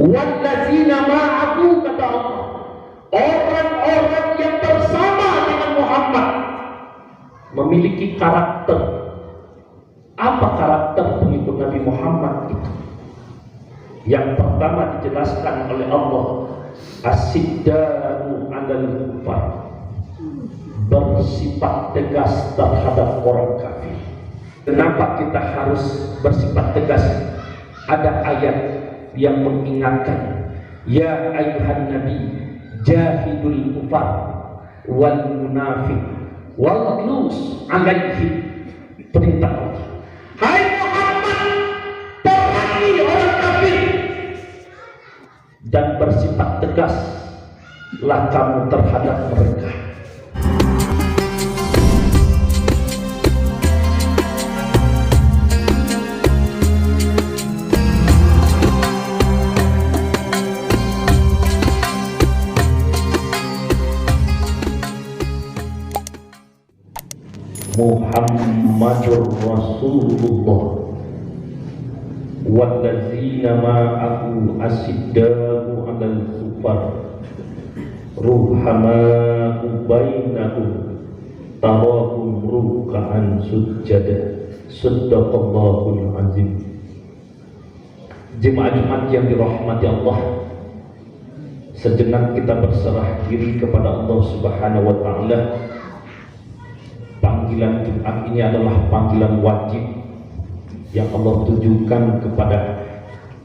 Wallazina ma'ahu, kata Allah, orang-orang yang bersama dengan Muhammad memiliki karakter. Apa karakter pengikut Nabi Muhammad itu? Yang pertama dijelaskan oleh Allah, as-sidda'u 'alal kufar, bersifat tegas terhadap orang kafir. Kenapa kita harus bersifat tegas? Ada ayat yang mengingatkan, ya ayuhan nabi jahidul kufar wal munafiq waghluz alaihim. Perintah Allah, hai Muhammad, perangi orang kafir dan bersifat tegaslah kamu terhadap mereka. Muhammadur Rasulullah wallazina ma'ahu asidda'u 'alal kufar ruhama'u bainahum tarahum ruk'an sujada. Shadaqallahul azim. Jemaah Jumat yang dirahmati Allah, sejenak kita berserah diri kepada Allah Subhanahu wa taala. Panggilan Jumat ini adalah panggilan wajib yang Allah tujukan kepada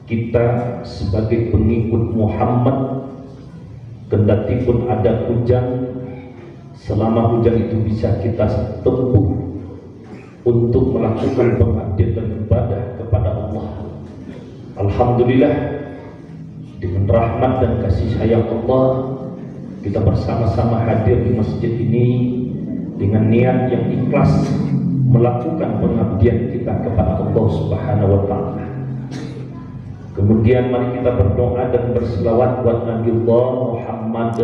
kita sebagai pengikut Muhammad. Kendati pun ada hujan, selama hujan itu bisa kita tempuh untuk melakukan pengabdian dan ibadah kepada Allah. Alhamdulillah, dengan rahmat dan kasih sayang Allah, kita bersama-sama hadir di masjid ini dengan niat yang ikhlas melakukan pengabdian kita kepada Allah Subhanahu wa taala. Kemudian mari kita berdoa dan berselawat buat Nabi Allah Muhammad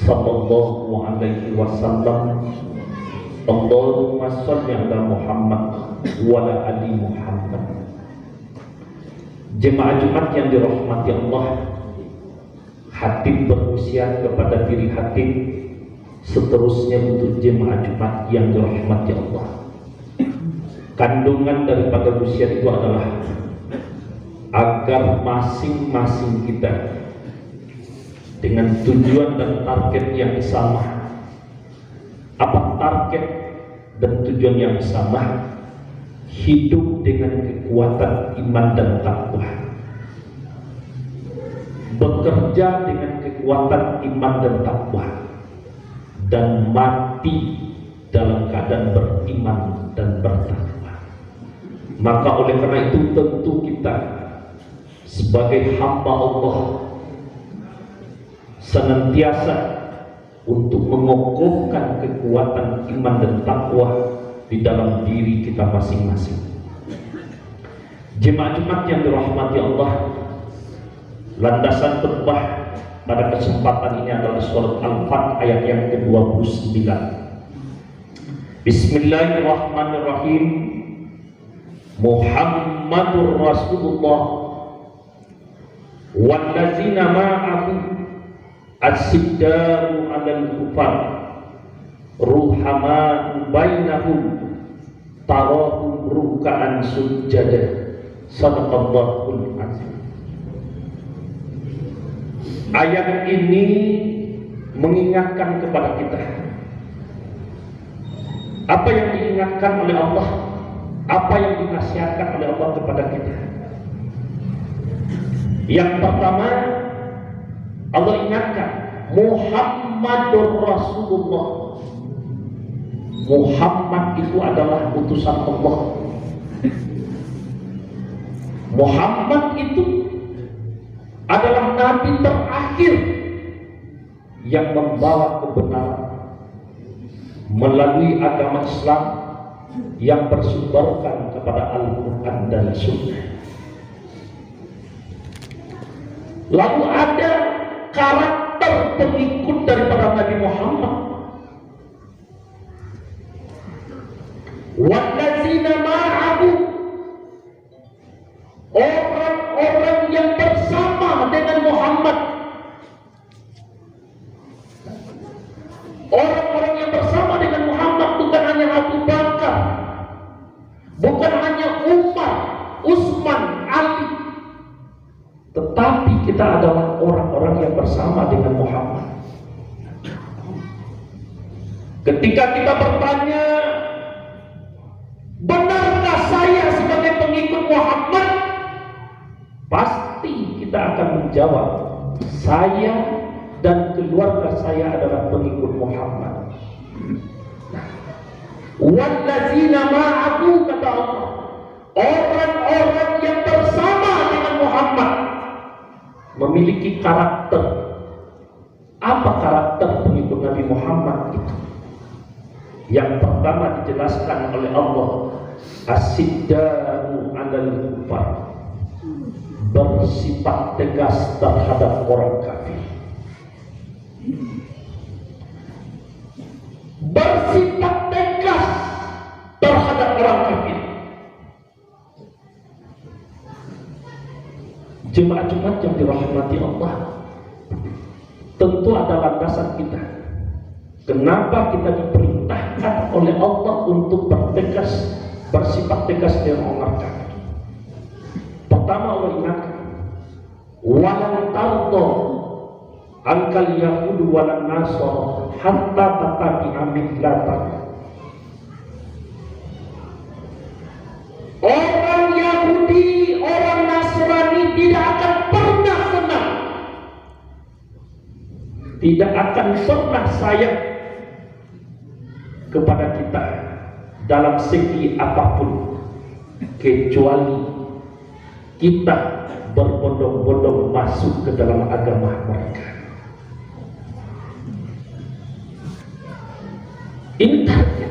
sallallahu alaihi wasallam. Allahumma shalli ala Muhammad wa ala ali Muhammad. Jemaah Jumat yang dirahmati Allah, hatib berusia kepada diri hatib, seterusnya untuk jemaah Jumat yang dirahmati Allah. Kandungan daripada usia itu adalah agar masing-masing kita dengan tujuan dan target yang sama. Apa target dan tujuan yang sama? Hidup dengan kekuatan iman dan takwa, bekerja dengan kekuatan iman dan takwa, dan mati dalam keadaan beriman dan bertakwa. Maka oleh karena itu tentu kita sebagai hamba Allah senantiasa untuk mengokohkan kekuatan iman dan takwa di dalam diri kita masing-masing. Jemaah Jumat yang dirahmati Allah, landasan khutbah pada kesempatan ini adalah surat Al-Fat ayat yang ke-29. Bismillahirrahmanirrahim. Muhammadur Rasulullah wallazina ma'ahu as-sidda'u 'alal kufar ruhama'u bainahum tarahum ruk'an sujada. Shadaqallahul azim. Ayat ini mengingatkan kepada kita apa yang diingatkan oleh Allah, apa yang dinasihatkan oleh Allah kepada kita. Yang pertama, Allah ingatkan Muhammadur Rasulullah. Muhammad itu adalah utusan Allah. Muhammad itu adalah nabi terakhir yang membawa kebenaran melalui agama Islam yang bersumberkan kepada Al-Quran dan Sunnah. Lalu ada karakter pengikut daripada Nabi Muhammad. Wallazina ma'ahu, orang-orang yang bersama dengan tetapi kita adalah orang-orang yang bersama dengan Muhammad. Ketika kita bertanya, benarkah saya sebagai pengikut Muhammad? Pasti kita akan menjawab, saya dan keluarga saya adalah pengikut Muhammad. Wallazina ma'ahu, kata Allah, orang-orang yang bersama dengan Muhammad memiliki karakter. Apa karakter pengikut Nabi Muhammad itu? Yang pertama dijelaskan oleh Allah, as-sidda'u 'alal kufar, bersifat tegas terhadap orang kafir. Bersifat tegas terhadap orang kafir. Jemaah Jumat yang dirahmati Allah, tentu ada landasan kita. Kenapa kita diperintahkan oleh Allah untuk bertegas, bersifat tegas dengan orang kafir? Pertama, Allah ingatkan, walan tardo angkal yahudu walan nasara hatta tatabi'a millatahu. Orang Yahudi, orang Nasrani tidak akan pernah senang, tidak akan pernah sayang kepada kita dalam segi apapun, kecuali kita berbondong-bondong masuk ke dalam agama mereka. Ini target.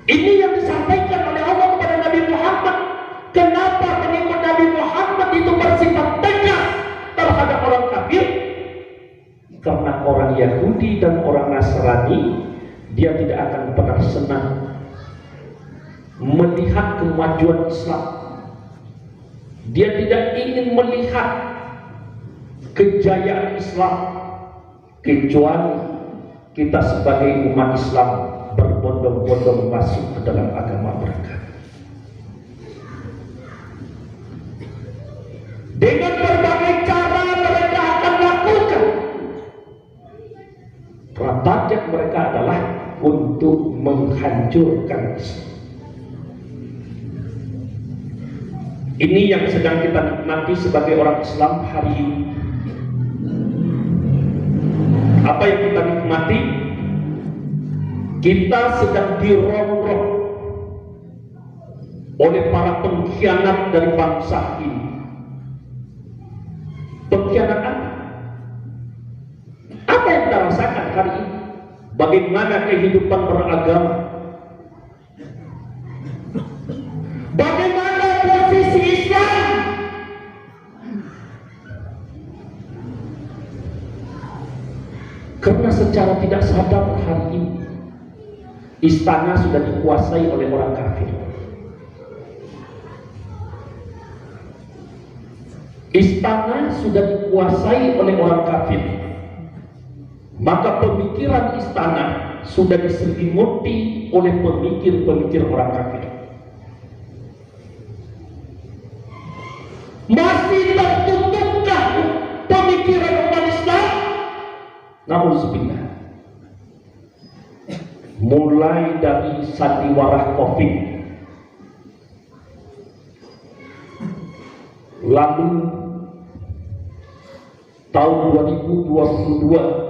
Ini yang disampaikan oleh Allah kepada Nabi Muhammad. Kenapa pengikut Nabi Muhammad itu bersifat tegas terhadap orang kafir? Karena orang Yahudi dan orang Nasrani, dia tidak akan pernah senang melihat kemajuan Islam. Dia tidak ingin melihat kejayaan Islam, kecuali kita sebagai umat Islam berbondong-bondong masuk ke dalam agama mereka. Dengan berbagai cara mereka akan lakukan. Target mereka adalah untuk menghancurkan Islam. Ini yang sedang kita nikmati sebagai orang Islam hari ini. Apa yang kita nikmati? Kita sedang dirongrong oleh para pengkhianat dari bangsa ini. Pengkhianat apa? Apa yang kita rasakan hari ini? Bagaimana kehidupan beragama? Bagaimana posisi Islam? Karena secara tidak sadar hari ini istana sudah dikuasai oleh orang kafir. Istana sudah dikuasai oleh orang kafir. Maka pemikiran istana sudah diselimuti oleh pemikir-pemikir orang kafir. Masih tertutupkah pemikiran umat Islam? Nauzubillah. Mulai dari sandiwara COVID, lalu tahun 2022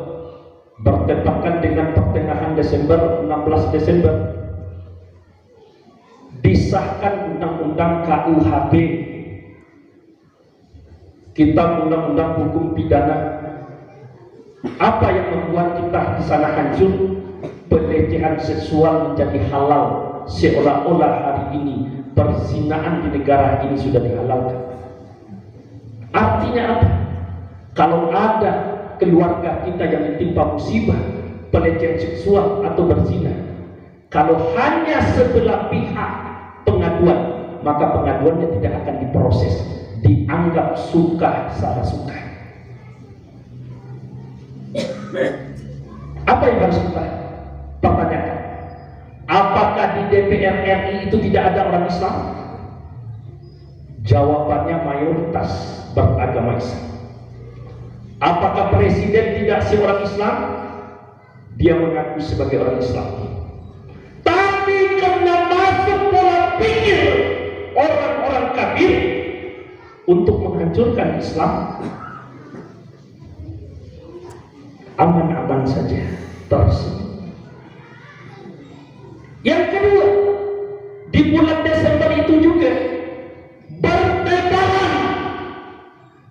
bertepatan dengan pertengahan Desember, 16 Desember, disahkan undang-undang KUHP, Kitab Undang-Undang Hukum Pidana. Apa yang membuat kita di sana hancur? Pelecehan seksual menjadi halal, seolah-olah hari ini perzinaan di negara ini sudah dihalalkan. Artinya apa? Kalau ada keluarga kita yang ditimpa musibah pelecehan seksual atau berzina, kalau hanya sebelah pihak pengaduan, maka pengaduannya tidak akan diproses, dianggap suka salah suka. Apa yang harus kita pertanyakan? Apakah di DPR RI itu tidak ada orang Islam? Jawabannya mayoritas beragama Islam. Apakah presiden tidak seorang Islam? Dia mengaku sebagai orang Islam. Tapi karena masuk pola pikir orang-orang kafir untuk menghancurkan Islam, aman-aman saja tersebut. Yang kedua, di bulan Desember itu juga bertebaran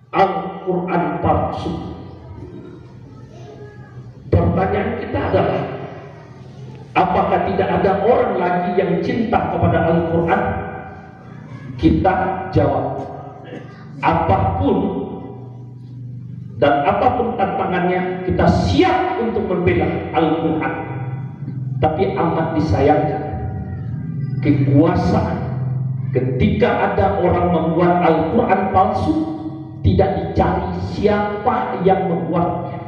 Al-Quran palsu. Pertanyaan kita adalah, apakah tidak ada orang lagi yang cinta kepada Al-Quran? Kita jawab, apapun dan apapun tantangannya, kita siap untuk membela Al-Quran. Tapi amat disayangkan, kekuasaan ketika ada orang membuat Al-Quran palsu, tidak dicari siapa yang membuatnya,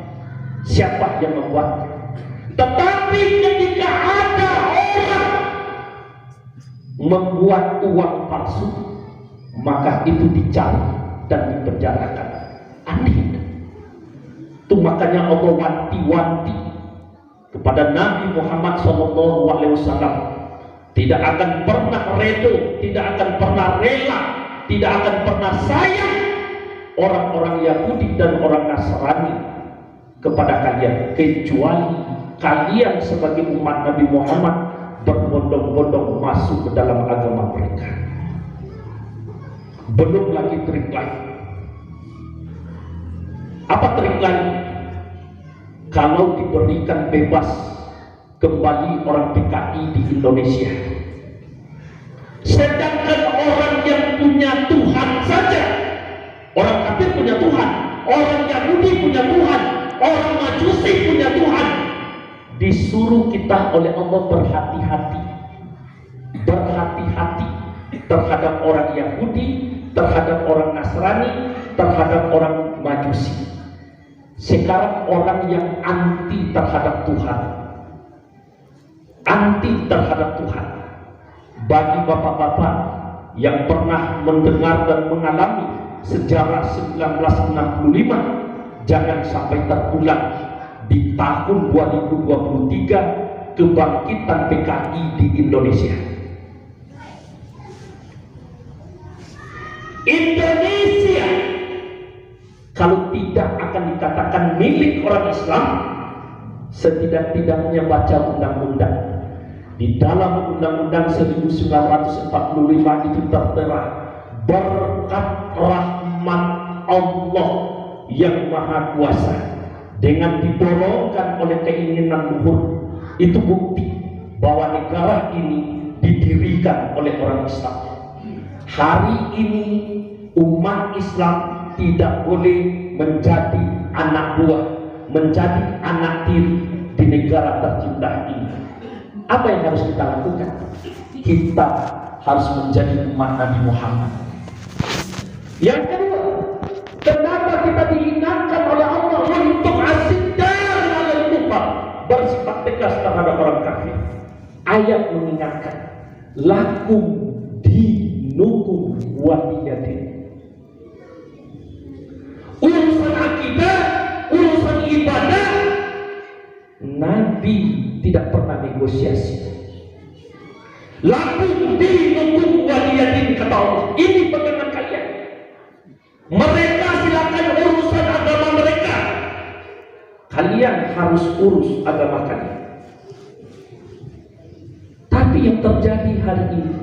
tetapi ketika ada orang membuat uang palsu, maka itu dicari dan dipenjarakan. Aneh. Itu makanya Allah wanti-wanti kepada Nabi Muhammad SAW, tidak akan pernah redo, tidak akan pernah rela, tidak akan pernah sayang orang-orang Yahudi dan orang Nasrani kepada kalian, kecuali kalian sebagai umat Nabi Muhammad berbondong-bondong masuk ke dalam agama mereka. Belum lagi trik lain. Apa trik lain? Kalau diberikan bebas kembali orang PKI di Indonesia, sedangkan orang yang punya Tuhan saja, orang kafir punya Tuhan, orang Yahudi punya Tuhan, orang Majusi punya Tuhan, disuruh kita oleh Allah berhati-hati terhadap orang Yahudi, terhadap orang Nasrani, terhadap orang Majusi. Sekarang orang yang anti terhadap Tuhan, bagi bapak-bapak yang pernah mendengar dan mengalami sejarah 1965, jangan sampai terulang di tahun 2023 kebangkitan PKI di Indonesia. Indonesia kalau tidak akan dikatakan milik orang Islam, setidak-tidaknya baca undang-undang. Di dalam Undang-Undang 1945 itu tertera berkat rahmat Allah yang Maha Kuasa dengan dibolongkan oleh keinginan luhur, itu bukti bahwa negara ini didirikan oleh orang Islam. Hari ini umat Islam tidak boleh menjadi anak buah, menjadi anak tiri di negara tercinta ini. Apa yang harus kita lakukan? Kita harus menjadi umat Nabi Muhammad. Yang kedua, kenapa kita diingatkan oleh Allah untuk asiddan alal kufar, bersifat tegas terhadap orang kafir? Ayat mengingatkan, lakum dinukum waliyadin. Urusan akidah, urusan ibadah, Nabi tidak pernah negosiasi. Lakum dinukum waliyadin, kata Allah, ini pegangan kalian. Mereka silakan urusan agama mereka, kalian harus urus agama kalian. Tapi yang terjadi hari ini,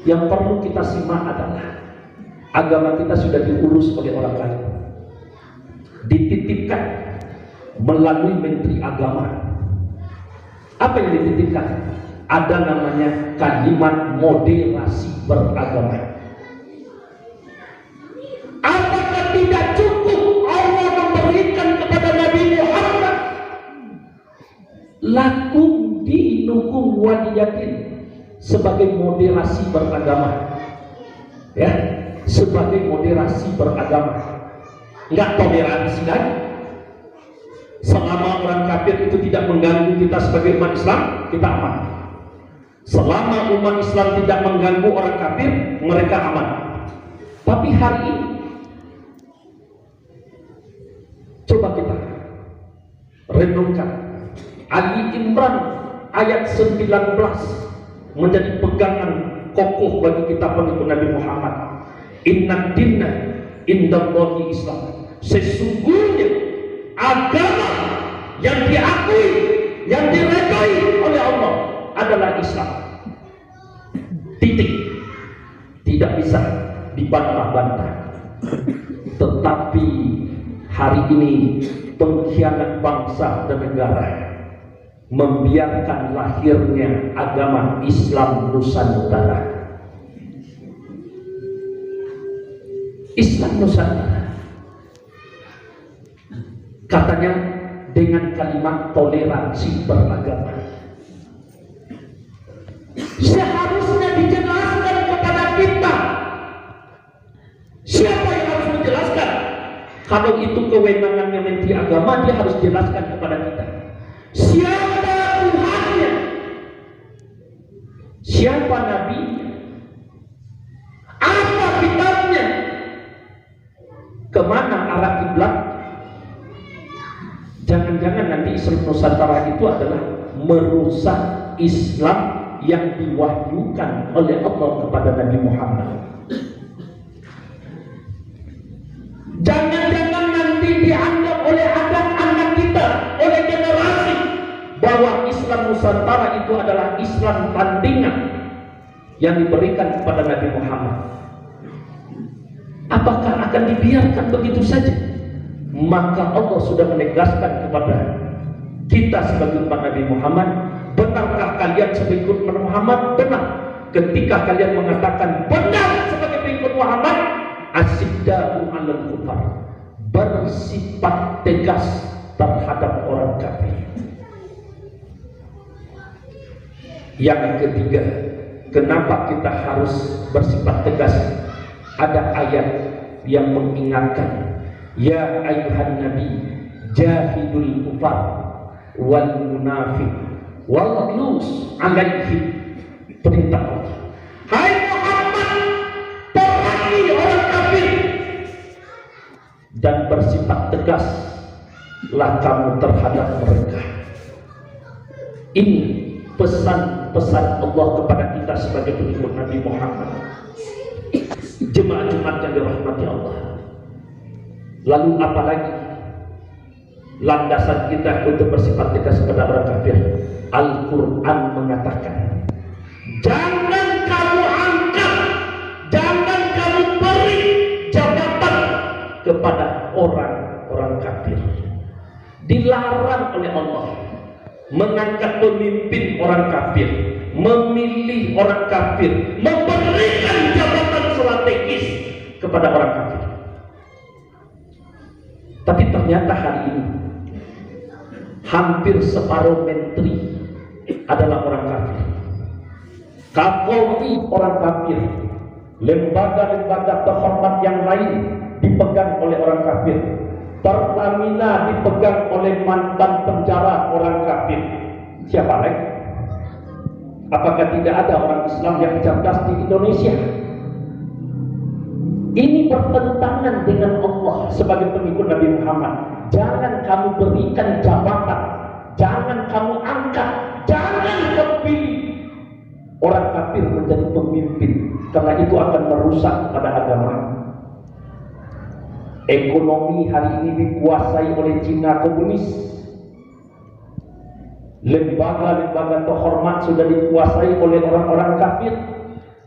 yang perlu kita simak adalah agama kita sudah diurus oleh orang lain, dititipkan melalui Menteri Agama. Apa yang dititipkan? Ada namanya kalimat moderasi beragama. Apakah tidak cukup Allah memberikan kepada Nabi Muhammad lakum dinukum waliyatin sebagai moderasi beragama? Ya, sebagai moderasi beragama. Enggak toleransi lagi. Selama orang kafir itu tidak mengganggu kita sebagai umat Islam, kita aman. Selama umat Islam tidak mengganggu orang kafir, mereka aman. Tapi hari ini coba kita renungkan Ali Imran ayat 19 menjadi pegangan kokoh bagi kita pengikut Nabi Muhammad. Inna dinna indallahi Islam. Sesungguhnya agama yang diakui, yang diredai oleh Allah adalah Islam. Titik. Tidak bisa dibantah-bantah. Tetapi hari ini pengkhianat bangsa dan negara membiarkan lahirnya agama Islam Nusantara. Islam Nusantara katanya dengan kalimat toleransi beragama. Seharusnya dijelaskan kepada kita siapa yang harus menjelaskan. Kalau itu kewenangannya Menteri Agama, dia harus jelaskan kepada kita siapa Tuhannya, siapa Nabi-Nya, apa kitabnya, kemana arah kiblat. Jangan-jangan nanti Islam Nusantara itu adalah merusak Islam yang diwahyukan oleh Allah kepada Nabi Muhammad. Jangan-jangan nanti dianggap oleh anak-anak kita, oleh generasi, bahwa Islam Nusantara itu adalah Islam tandingan yang diberikan kepada Nabi Muhammad. Apakah akan dibiarkan begitu saja? Maka Allah sudah menegaskan kepada kita sebagai umat Nabi Muhammad, benarkah kalian sebagai pengikut Muhammad? Benar. Ketika kalian mengatakan benar sebagai pengikut Muhammad, asyiddaa'u 'alal kufar, bersifat tegas terhadap orang kafir. Yang ketiga, kenapa kita harus bersifat tegas? Ada ayat yang mengingatkan, ya ayuhan nabi jahidul kufar wal munafiq waghluz alaihi. Perintah Allah, hai Muhammad, perangi orang kafir dan bersifat tegaslah kamu terhadap mereka. Ini pesan-pesan Allah kepada kita sebagai pengikut Nabi Muhammad, jemaah-jemaat yang dirahmati Allah. Lalu apalagi landasan kita untuk bersifat tegas kepada orang kafir? Al-Quran mengatakan, jangan kamu angkat, jangan kamu beri jabatan kepada orang-orang kafir. Dilarang oleh Allah mengangkat pemimpin orang kafir, memilih orang kafir, memberikan jabatan strategis kepada orang kafir. Tapi ternyata hari ini hampir separuh menteri adalah orang kafir, Kapolri orang kafir, lembaga-lembaga terhormat yang lain dipegang oleh orang kafir, Pertamina dipegang oleh mantan penjara orang kafir. Siapa lagi? Apakah tidak ada orang Islam yang cerdas di Indonesia? Ini bertentangan dengan Allah sebagai pengikut Nabi Muhammad. Jangan kamu berikan jabatan, jangan kamu angkat, jangan kamu pilih orang kafir menjadi pemimpin, karena itu akan merusak pada agama. Ekonomi hari ini dikuasai oleh Cina komunis. Lembaga-lembaga terhormat sudah dikuasai oleh orang-orang kafir.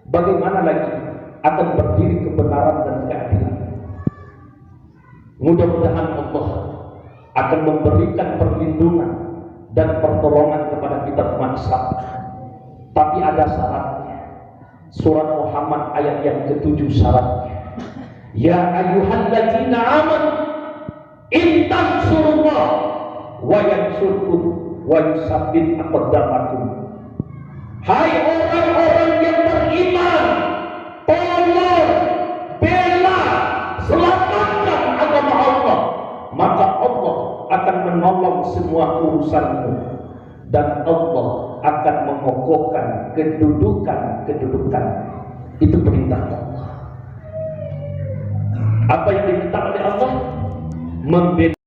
Bagaimana lagi akan berdiri kebenaran dan keadilan? Mudah-mudahan Allah akan memberikan perlindungan dan pertolongan kepada kita umat Islam. Tapi ada syaratnya. Surat Muhammad ayat yang ke-7 syaratnya. Ya ayyuhalladzina amanu in tansurullah wa yansurkum wa yusabbit aqdamakum. Hai orang-orang yang beriman, tolong, bela, selamatkan agama Allah, maka Allah akan menolong semua urusanmu dan Allah akan mengokohkan kedudukan. Itu perintah Allah. Apa yang diminta oleh Allah? Membeda